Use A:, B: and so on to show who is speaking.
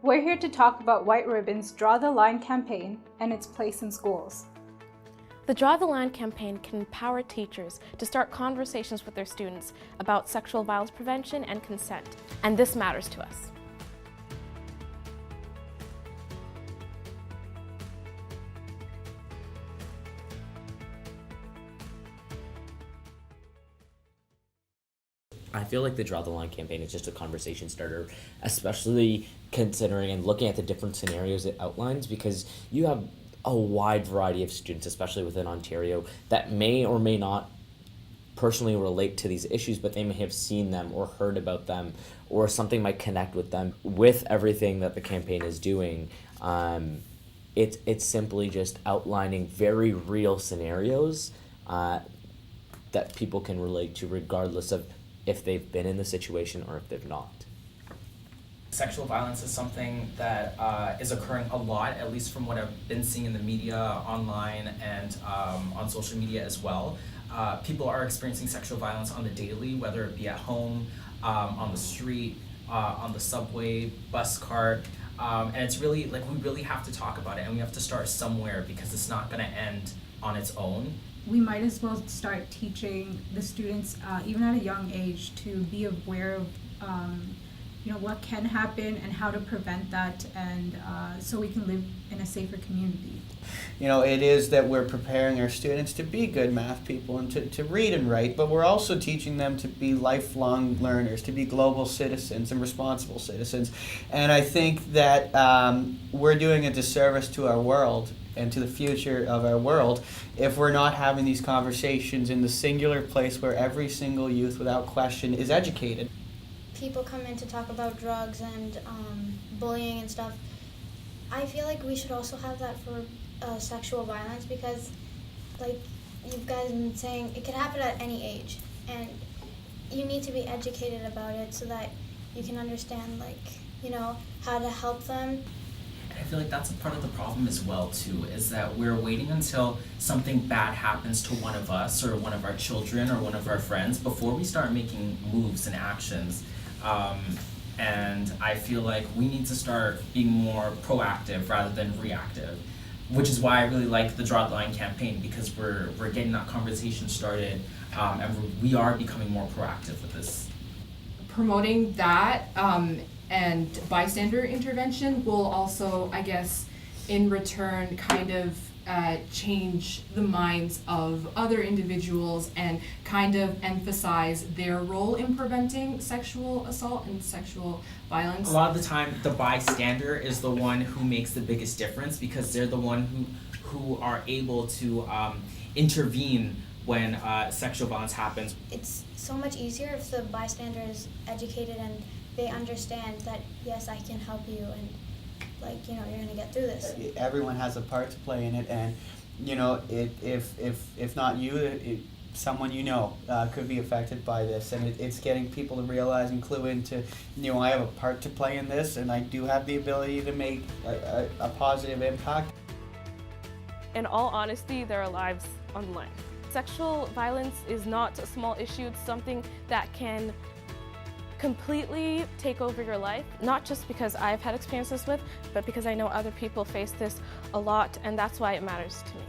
A: We're here to talk about White Ribbon's Draw the Line campaign and its place in schools.
B: The Draw the Line campaign can empower teachers to start conversations with their students about sexual violence prevention and consent, and this matters to us.
C: I feel like the Draw the Line campaign is just a conversation starter, especially considering and looking at the different scenarios it outlines, because you have a wide variety of students, especially within Ontario, that may or may not personally relate to these issues, but they may have seen them or heard about them, or something might connect with them. With everything that the campaign is doing, it's simply just outlining very real scenarios that people can relate to, regardless of if they've been in the situation or if they've not.
D: Sexual violence is something that is occurring a lot, at least from what I've been seeing in the media, online, and on social media as well. People are experiencing sexual violence on the daily, whether it be at home, on the street, on the subway, bus cart, and it's really, like, we really have to talk about it, and we have to start somewhere, because it's not gonna end on its own.
A: We might as well start teaching the students, even at a young age, to be aware of what can happen and how to prevent that, and so we can live in a safer community.
E: It is that we're preparing our students to be good math people and to read and write, but we're also teaching them to be lifelong learners, to be global citizens and responsible citizens. And I think that we're doing a disservice to our world and to the future of our world if we're not having these conversations in the singular place where every single youth, without question, is educated.
F: People come in to talk about drugs and bullying and stuff. I feel like we should also have that for sexual violence, because, like you guys have been saying, it could happen at any age, and you need to be educated about it so that you can understand, how to help them.
D: I feel like that's a part of the problem as well too, is that we're waiting until something bad happens to one of us or one of our children or one of our friends before we start making moves and actions. And I feel like we need to start being more proactive rather than reactive, which is why I really like the Draw the Line campaign, because we're getting that conversation started, and we are becoming more proactive with this.
G: Promoting that and bystander intervention will also, I guess, in return kind of change the minds of other individuals and kind of emphasize their role in preventing sexual assault and sexual violence.
D: A lot of the time, the bystander is the one who makes the biggest difference, because they're the one who are able to intervene when sexual violence happens.
F: It's so much easier if the bystander is educated and they understand that, yes, I can help you, and you're gonna get through this.
E: Everyone has a part to play in it, and if not you, someone could be affected by this, and it's getting people to realize and clue into, I have a part to play in this, and I do have the ability to make a positive impact.
B: In all honesty, there are lives on the line. Sexual violence is not a small issue. It's something that can completely take over your life, not just because I've had experiences with, but because I know other people face this a lot, and that's why it matters to me.